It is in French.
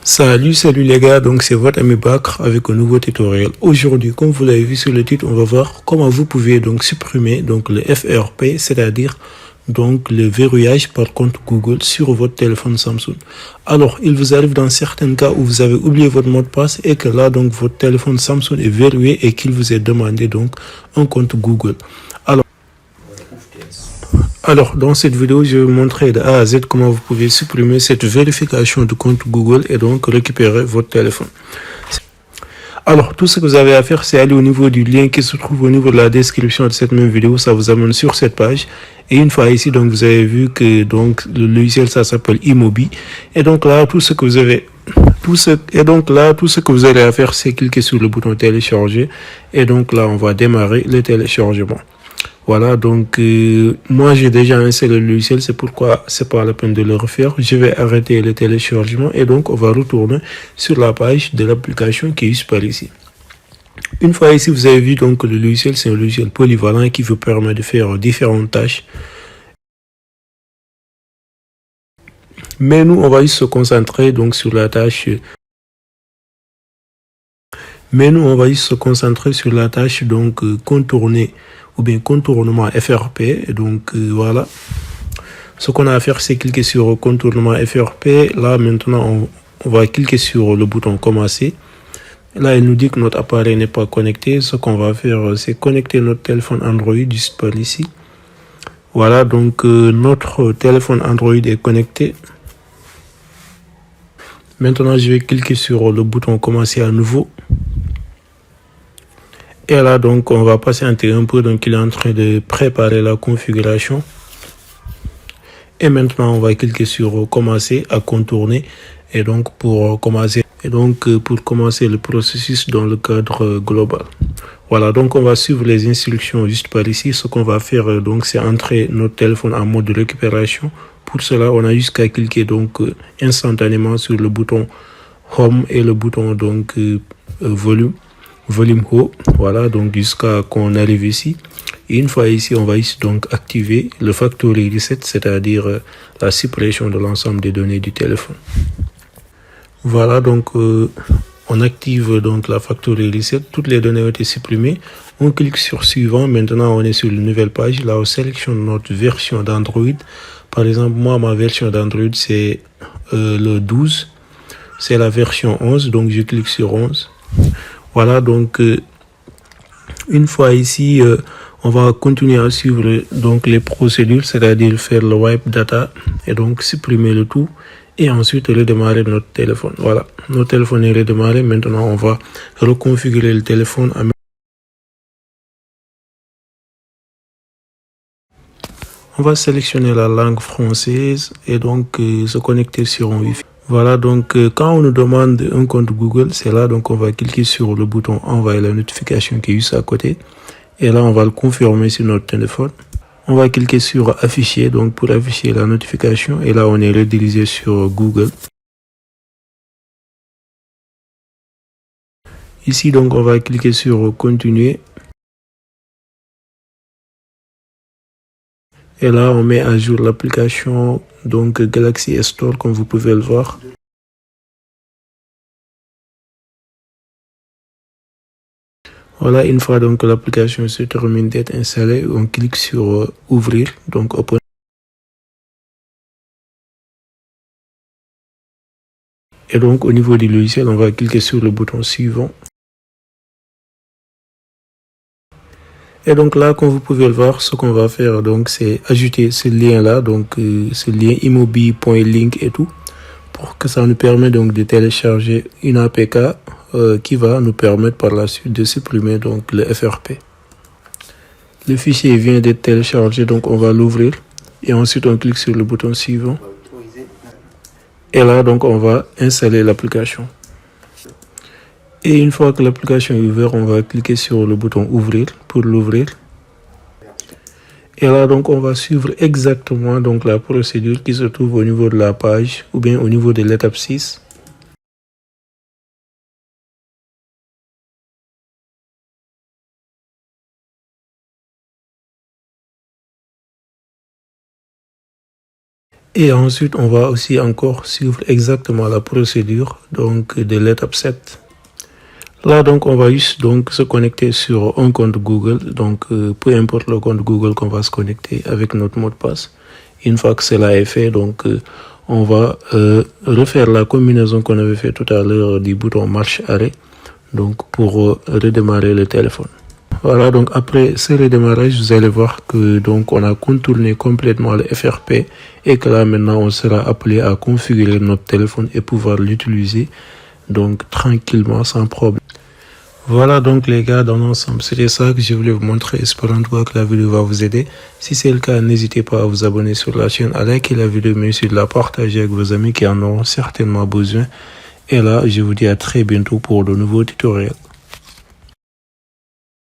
Salut les gars, donc c'est votre ami Bakr avec un nouveau tutoriel. Aujourd'hui, comme vous l'avez vu sur le titre, on va voir comment vous pouvez donc supprimer donc le FRP, c'est-à-dire donc le verrouillage par compte Google sur votre téléphone Samsung. Alors, il vous arrive dans certains cas où vous avez oublié votre mot de passe et que là donc votre téléphone Samsung est verrouillé et qu'il vous est demandé donc un compte Google. Alors, dans cette vidéo, je vais vous montrer de A à Z comment vous pouvez supprimer cette vérification de compte Google et donc récupérer votre téléphone. Alors, tout ce que vous avez à faire, c'est aller au niveau du lien qui se trouve au niveau de la description de cette même vidéo. Ça vous amène sur cette page. Et une fois ici, donc, vous avez vu que donc, le logiciel, ça s'appelle Imobi. Et donc là, tout ce que vous avez à faire, c'est cliquer sur le bouton télécharger. Et donc là, on va démarrer le téléchargement. Voilà, donc moi j'ai déjà installé le logiciel, c'est pourquoi c'est pas la peine de le refaire. Je vais arrêter le téléchargement et donc on va retourner sur la page de l'application qui est juste par ici. Une fois ici, vous avez vu donc que le logiciel, c'est un logiciel polyvalent qui vous permet de faire différentes tâches. Mais nous, on va juste se concentrer donc sur la tâche. Donc contourner ou bien contournement FRP. Et donc voilà. Ce qu'on a à faire, c'est cliquer sur contournement FRP. Là, maintenant, on va cliquer sur le bouton commencer. Là, il nous dit que notre appareil n'est pas connecté. Ce qu'on va faire, c'est connecter notre téléphone Android juste par ici. Voilà, donc notre téléphone Android est connecté. Maintenant, je vais cliquer sur le bouton commencer à nouveau. Et là, donc, on va patienter un peu. Donc, il est en train de préparer la configuration. Et maintenant, on va cliquer sur commencer à contourner. Et donc, pour commencer le processus dans le cadre global. Voilà, donc on va suivre les instructions juste par ici. Ce qu'on va faire, donc, c'est entrer notre téléphone en mode de récupération. Pour cela, on a juste qu'à cliquer donc instantanément sur le bouton Home et le bouton donc volume haut. Voilà, donc jusqu'à qu'on arrive ici. Et une fois ici, on va ici donc activer le factory reset, c'est-à-dire la suppression de l'ensemble des données du téléphone. Voilà, donc on active donc la factory reset. Toutes les données ont été supprimées. On clique sur suivant. Maintenant, on est sur une nouvelle page. Là, on sélectionne notre version d'Android. Par exemple, moi, ma version d'Android, c'est le 12. C'est la version 11. Donc, je clique sur 11. Voilà, donc une fois ici, on va continuer à suivre donc les procédures, c'est-à-dire faire le wipe data et donc supprimer le tout et ensuite redémarrer notre téléphone. Voilà, notre téléphone est redémarré. Maintenant, on va reconfigurer le téléphone. On va sélectionner la langue française et donc se connecter sur un Wi-Fi. Voilà, donc quand on nous demande un compte Google, c'est là donc on va cliquer sur le bouton envoyer la notification qui est juste à côté. Et là, on va le confirmer sur notre téléphone. On va cliquer sur afficher donc pour afficher la notification. Et là, on est redirigé sur Google. Ici, donc, on va cliquer sur continuer. Et là, on met à jour l'application donc Galaxy S Store, comme vous pouvez le voir. Voilà, une fois donc l'application se termine d'être installée, on clique sur ouvrir, donc open. Et donc au niveau du logiciel, on va cliquer sur le bouton suivant. Et donc là, comme vous pouvez le voir, ce qu'on va faire, donc, c'est ajouter ce lien-là, donc ce lien imobi.link et tout, pour que ça nous permette donc de télécharger une APK qui va nous permettre par la suite de supprimer donc le FRP. Le fichier vient d'être téléchargé, donc on va l'ouvrir et ensuite on clique sur le bouton suivant. Et là, donc, on va installer l'application. Et une fois que l'application est ouverte, on va cliquer sur le bouton ouvrir pour l'ouvrir. Et là, donc, on va suivre exactement donc la procédure qui se trouve au niveau de la page ou bien au niveau de l'étape 6. Et ensuite, on va aussi encore suivre exactement la procédure donc de l'étape 7. Là, donc, on va juste donc se connecter sur un compte Google. Donc, peu importe le compte Google qu'on va se connecter avec notre mot de passe. Une fois que cela est fait, donc, on va refaire la combinaison qu'on avait fait tout à l'heure du bouton marche-arrêt. Donc, pour redémarrer le téléphone. Voilà, donc après ce redémarrage, vous allez voir que donc on a contourné complètement le FRP et que là maintenant on sera appelé à configurer notre téléphone et pouvoir l'utiliser donc tranquillement sans problème. Voilà donc les gars, dans l'ensemble, c'était ça que je voulais vous montrer, espérant que la vidéo va vous aider. Si c'est le cas, n'hésitez pas à vous abonner sur la chaîne, à liker la vidéo, mais aussi de la partager avec vos amis qui en auront certainement besoin. Et là, je vous dis à très bientôt pour de nouveaux tutoriels.